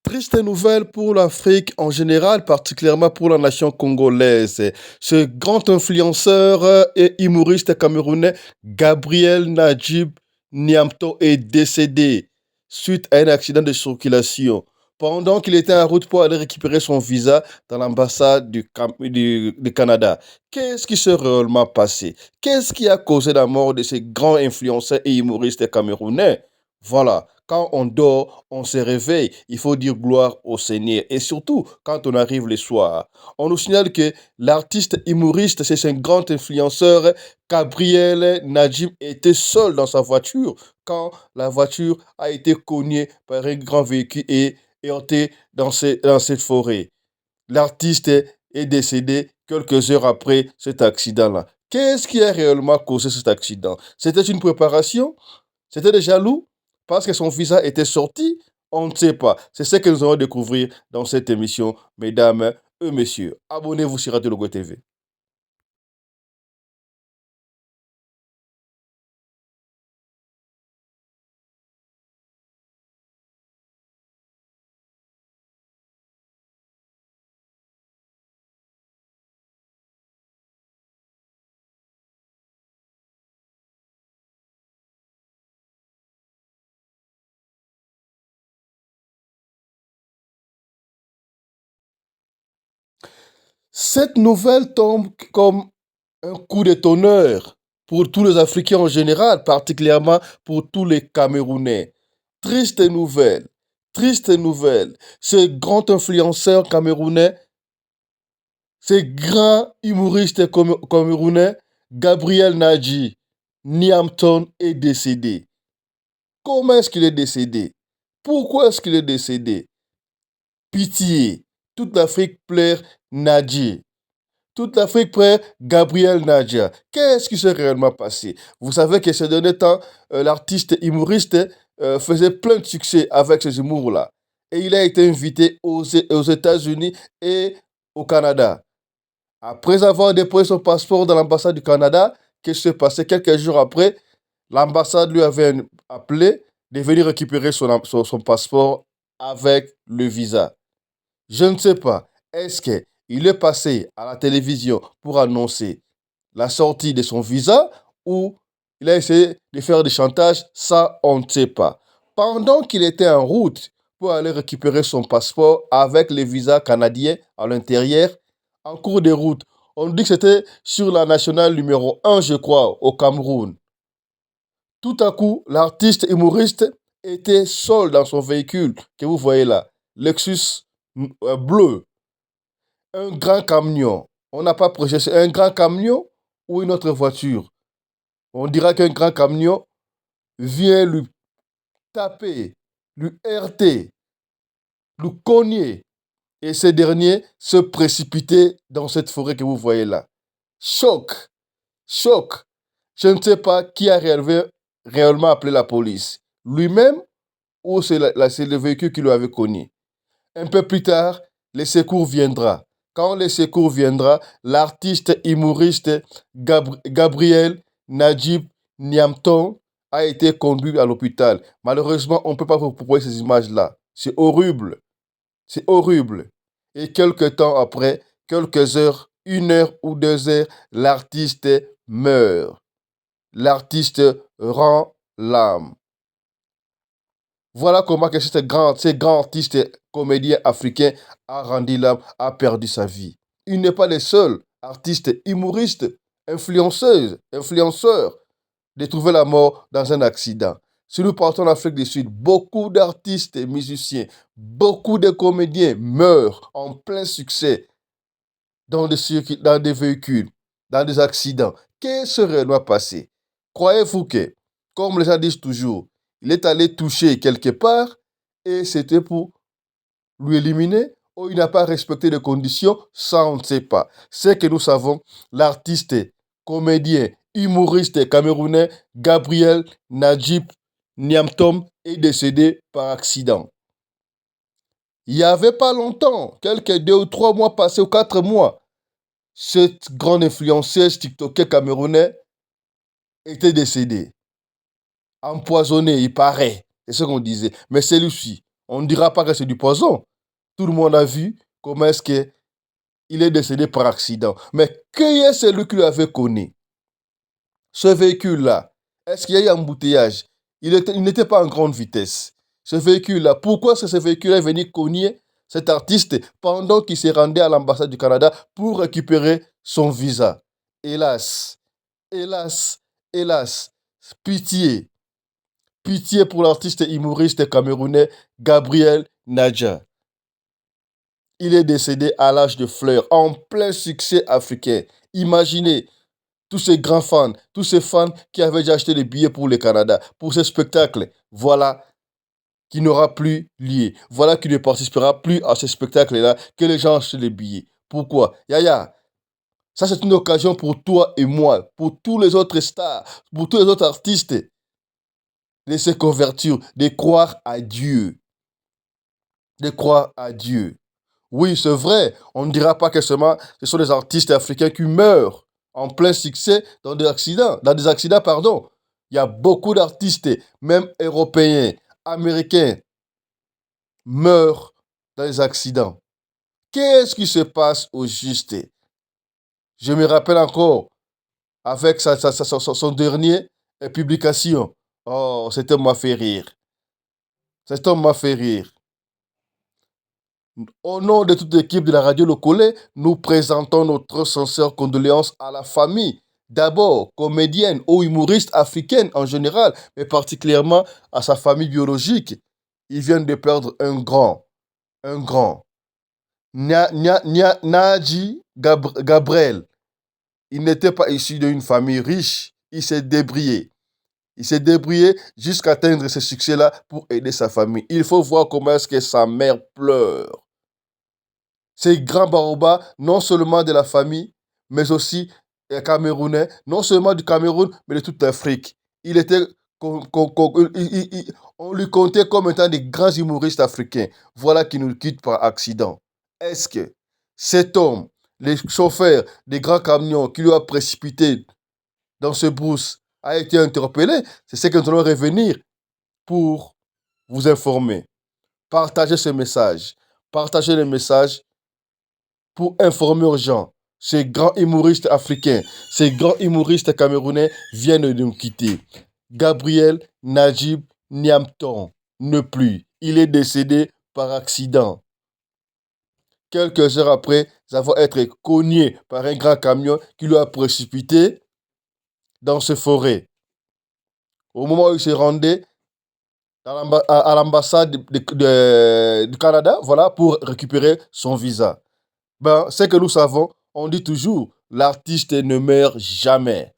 Triste nouvelle pour l'Afrique en général, particulièrement pour la nation congolaise. Ce grand influenceur et humoriste camerounais, Gabriel Najib Niamto, est décédé suite à un accident de circulation pendant qu'il était en route pour aller récupérer son visa dans l'ambassade du Canada. Qu'est-ce qui s'est réellement passé? Qu'est-ce qui a causé la mort de ce grand influenceur et humoriste camerounais? Voilà, quand on dort, on se réveille. Il faut dire gloire au Seigneur. Et surtout, quand on arrive le soir, on nous signale que l'artiste humoriste, c'est un grand influenceur, Gabriel Najib, était seul dans sa voiture quand la voiture a été cognée par un grand véhicule et heurtée dans cette forêt. L'artiste est décédé quelques heures après cet accident-là. Qu'est-ce qui a réellement causé cet accident? C'était une préparation? C'était des jaloux parce que son visa était sorti. On ne sait pas. C'est ce que nous allons découvrir dans cette émission, mesdames et messieurs. Abonnez-vous sur Radio Logo TV. Cette nouvelle tombe comme un coup de tonnerre pour tous les Africains en général, particulièrement pour tous les Camerounais. Triste nouvelle, triste nouvelle. Ce grand influenceur camerounais, ce grand humoriste camerounais, Gabriel Nadji Niamton, est décédé. Comment est-ce qu'il est décédé? Pourquoi est-ce qu'il est décédé? Pitié. Toute l'Afrique pleure Nadji. Toute l'Afrique pleure Gabriel Nadja. Qu'est-ce qui s'est réellement passé? Vous savez que ces derniers temps, l'artiste humoriste faisait plein de succès avec ses humours-là. Et il a été invité aux États-Unis et au Canada. Après avoir déposé son passeport dans l'ambassade du Canada, qu'est-ce qui s'est passé? Quelques jours après, l'ambassade lui avait appelé de venir récupérer son passeport avec le visa. Je ne sais pas. Est-ce qu'il est passé à la télévision pour annoncer la sortie de son visa ou il a essayé de faire des chantages? Ça, on ne sait pas. Pendant qu'il était en route pour aller récupérer son passeport avec le visa canadien à l'intérieur, en cours de route, on dit que c'était sur la nationale numéro 1, je crois, au Cameroun. Tout à coup, l'artiste humoriste était seul dans son véhicule que vous voyez là, Lexus bleu, un grand camion. On n'a pas projeté un grand camion ou une autre voiture. On dira qu'un grand camion vient lui taper, lui heurter, lui cogner. Et ce dernier se précipiter dans cette forêt que vous voyez là. Choc, choc. Je ne sais pas qui a réellement appelé la police. Lui-même ou c'est le véhicule qui lui avait cogné. Un peu plus tard, le secours viendra. Quand le secours viendra, l'artiste humoriste Gabriel Najib Niamton a été conduit à l'hôpital. Malheureusement, on ne peut pas vous proposer ces images-là. C'est horrible. C'est horrible. Et quelques temps après, quelques heures, 1 heure ou 2 heures, l'artiste meurt. L'artiste rend l'âme. Voilà comment que ce grand artiste comédien africain a rendu l'âme, a perdu sa vie. Il n'est pas le seul artiste humoriste, influenceur de trouver la mort dans un accident. Si nous partons en Afrique du Sud, beaucoup d'artistes et musiciens, beaucoup de comédiens meurent en plein succès dans des véhicules, dans des accidents. Qu'est-ce qui réellement passé? Croyez-vous que, comme les gens disent toujours, il est allé toucher quelque part et c'était pour lui éliminer ou il n'a pas respecté les conditions? Ça, on ne sait pas. Ce que nous savons, l'artiste, comédien, humoriste camerounais Gabriel Najib Niamtom est décédé par accident. Il n'y avait pas longtemps, quelques 2 ou 3 mois passés ou 4 mois, cette grande influenceuse TikToker camerounais était décédé. Empoisonné, il paraît. C'est ce qu'on disait. Mais c'est lui-ci. On ne dira pas que c'est du poison. Tout le monde a vu comment est-ce qu'il est décédé par accident. Mais qui est celui qui l'avait connu? Ce véhicule-là, est-ce qu'il y a eu embouteillage? Il n'était pas en grande vitesse. Ce véhicule-là, pourquoi est-ce que ce véhicule est venu cogner cet artiste pendant qu'il s'est rendu à l'ambassade du Canada pour récupérer son visa? Hélas, hélas, hélas, pitié, pitié pour l'artiste humoriste camerounais Gabriel Nadja. Il est décédé à l'âge de fleurs, en plein succès africain. Imaginez, tous ces grands fans, tous ces fans qui avaient déjà acheté des billets pour le Canada, pour ce spectacle, voilà qui n'aura plus lieu. Voilà qui ne participera plus à ce spectacle-là, que les gens achètent les billets. Pourquoi? Yaya, ça c'est une occasion pour toi et moi, pour tous les autres stars, pour tous les autres artistes, de se convertir, de croire à Dieu. De croire à Dieu. Oui, c'est vrai, on ne dira pas que seulement ce sont des artistes africains qui meurent en plein succès dans des accidents, pardon. Il y a beaucoup d'artistes, même européens, américains, meurent dans des accidents. Qu'est-ce qui se passe au juste? Je me rappelle encore, avec son dernier publication. Oh, cet homme m'a fait rire. Cet homme m'a fait rire. Au nom de toute l'équipe de la radio Le Collet, nous présentons notre sincère condoléances à la famille. D'abord, comédienne ou humoriste africaine en général, mais particulièrement à sa famille biologique. Ils viennent de perdre un grand. Naji Gabriel. Il n'était pas issu d'une famille riche. Il s'est débrouillé. Il s'est débrouillé jusqu'à atteindre ce succès-là pour aider sa famille. Il faut voir comment est-ce que sa mère pleure. Ces grands baobabs, non seulement de la famille, mais aussi camerounais, non seulement du Cameroun, mais de toute l'Afrique. Il était, on lui comptait comme étant des grands humoristes africains. Voilà qui nous quitte par accident. Est-ce que cet homme, le chauffeur des grands camions qui lui a précipité dans ce brousse, a été interpellé? C'est ce que nous allons revenir pour vous informer. Partagez ce message. Partagez le message pour informer aux gens. Ces grands humoristes africains, ces grands humoristes camerounais viennent de nous quitter. Gabriel Najib Niamton ne plus. Il est décédé par accident. Quelques heures après avoir été cogné par un grand camion qui lui a précipité dans ce forêt. Au moment où il se rendait à l'ambassade du Canada, voilà, pour récupérer son visa. Ben, c'est que nous savons, on dit toujours, l'artiste ne meurt jamais.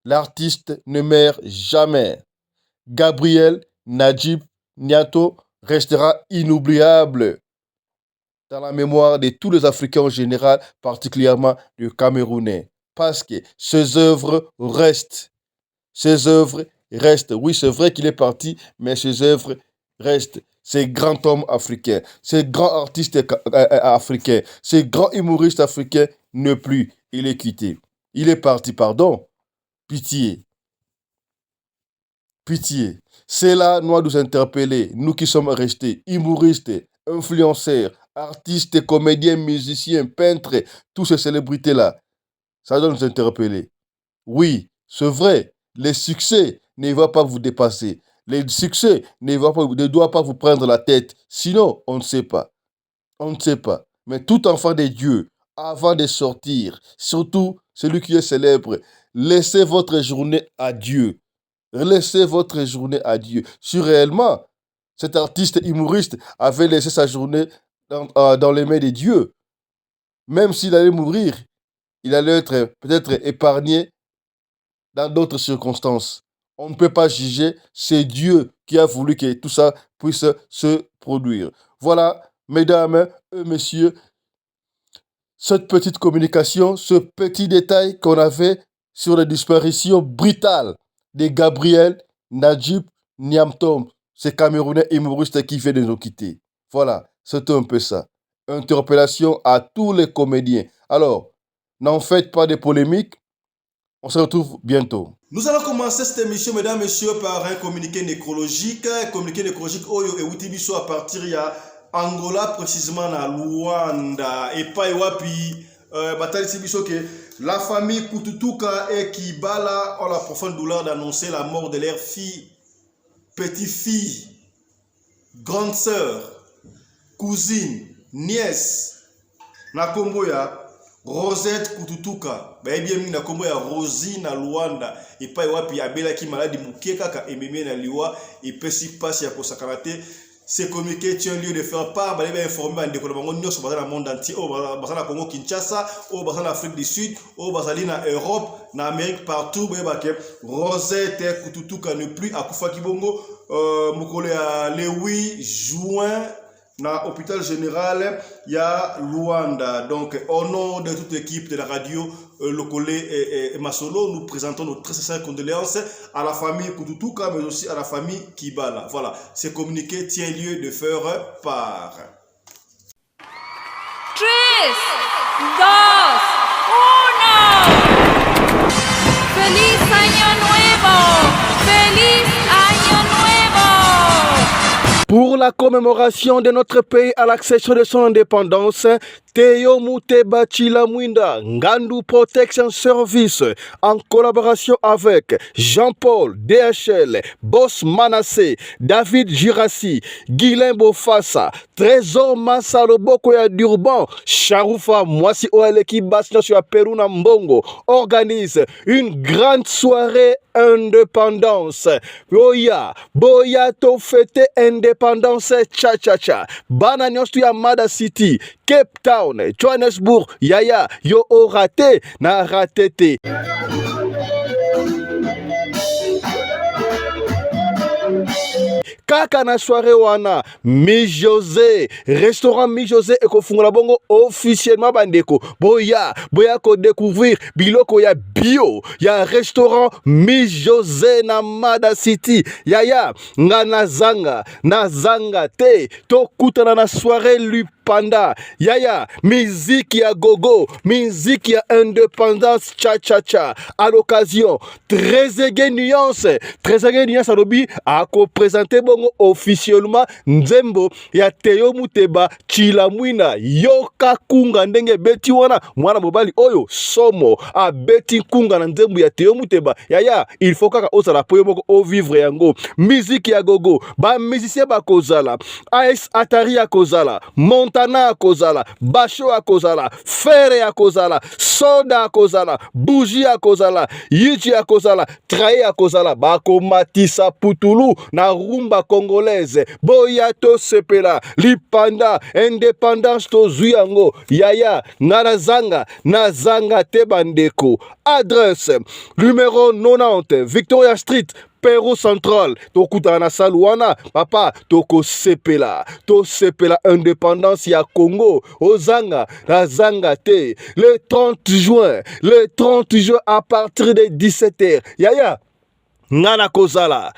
L'artiste ne meurt jamais. Gabriel Najib Niato restera inoubliable dans la mémoire de tous les Africains en général, particulièrement les Camerounais. Parce que ses œuvres restent. Ses œuvres restent. Oui, c'est vrai qu'il est parti, mais ses œuvres restent. Ces grands hommes africains, ces grands artistes africains, ces grands humoristes africains, ne plus. Il est quitté. Il est parti, pardon. Pitié. Pitié. Cela doit nous interpeller, nous qui sommes restés humoristes, influenceurs, artistes, comédiens, musiciens, peintres, toutes ces célébrités-là. Ça doit nous interpeller. Oui, c'est vrai, les succès ne vont pas vous dépasser. Les succès ne doivent pas vous prendre la tête. Sinon, on ne sait pas. On ne sait pas. Mais tout enfant de Dieu, avant de sortir, surtout celui qui est célèbre, laissez votre journée à Dieu. Laissez votre journée à Dieu. Si réellement, cet artiste humoriste avait laissé sa journée dans les mains de Dieu, même s'il allait mourir, il allait être peut-être épargné dans d'autres circonstances. On ne peut pas juger, c'est Dieu qui a voulu que tout ça puisse se produire. Voilà, mesdames et messieurs, cette petite communication, ce petit détail qu'on avait sur la disparition brutale de Gabriel Najib Niamtom, ce Camerounais humoriste qui vient de nous quitter. Voilà, c'est un peu ça. Interpellation à tous les comédiens. Alors, n'en faites pas de polémiques. On se retrouve bientôt. Nous allons commencer cette émission, mesdames et messieurs, par un communiqué nécrologique. Communiqué nécrologique, Oyo et Witibiso à partir de Angola, précisément à Luanda. Et pas Ewapi, bataille Tibiso que la famille Kututuka et Kibala ont la profonde douleur d'annoncer la mort de leur fille, petite-fille, grande sœur, cousine, nièce, Nakomboya. Rosette Kututuka, bien na kombo ya Rosie na Luanda, et pas wapi abela ki maladi muke kaka ememe na liwa et pesi passe ya kosakarate. Ces communiqués tient lieu de faire part, balé informer en décollé bango nyos bazana monde entier, au bazana Congo Kinshasa, au bazana Afrique du Sud, au bazali na Europe, na Amérique partout, ke Rosette Kututuka ne plus à Kufa Kibongo, mukole à le 8 juin. Dans l'hôpital général, il y a Luanda. Donc, au nom de toute l'équipe de la radio Lokolé et Masolo, nous présentons nos très sincères condoléances à la famille Kututuka, mais aussi à la famille Kibala. Voilà, ce communiqué tient lieu de faire part. 3, 2, 1. ¡Feliz Año Nuevo! ¡Feliz Año Nuevo! Pour la commémoration de notre pays à l'accession de son indépendance, Teo Muteba Chilamwinda, Ngandu Protection Service, en collaboration avec Jean-Paul DHL, Boss Manassé, David Girassi, Guilain Bofassa, Trésor Massalo Bokoya Durban, Charoufa Mwasi Oaleki Basna sur Peruna Mbongo, organise une grande soirée indépendance. Boya to fête indépendance cha-cha-cha. Bananyos tu Yamada City, Cape Town, Johannesburg, yaya, yo o raté, na raté. Kaka na soirée wana, Mi José, restaurant Mi José et kofungola bongo officiellement bandeko. Boya ko découvrir biloko ya bio, ya restaurant Mi José na Mada City. Yaya, nga nazanga te, to kutana na soirée Lupanda. Yaya, musique ya gogo, musique ya indépendance cha-cha-cha. À l'occasion, Trezeguet Nuance alobi a ko-présenté bongo officiellement nzembo ya Teo Muteba Chilamwina yoka kunga ndenge beti wana mwana mobali oyo somo a beti kunga na nzembo ya Teo Muteba. Yaya, il faut kaka osala po moko o vivre yango. Musique ya gogo, ba musicien ba kozala, AS Atari ya kozala, Montana ya kozala, Basho ya kozala, Fere ya kozala, Soda ya kozala, Bougie ya kozala, Yichi ya kozala, Trae ya kozala, bako matisa putulu na rumba congolaise. Boya to sepela, Lipanda, indépendance to zuyango. Yaya, nazanga te bandeko. Adresse, numéro 90, Victoria Street, Perro Central, tokuta na saluana, papa, toko sepela indépendance ya Congo, ozanga, nazanga te, le 30 juin à partir de 17h, yaya, Ngana kozala,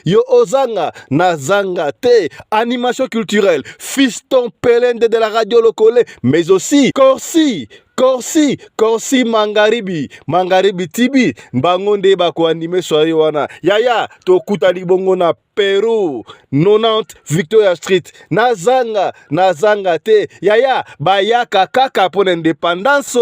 yo ozanga, nazanga te, animation culturelle, Fiston Pelende de la radio Lokolé, mais aussi Corsi Mangaribi Tibi, Bangonde bako anime soirée wana. Yaya, tokutani bongo na Peru, 90 Victoria Street, nazanga te, yaya, bayaka kaka pour l'indépendance.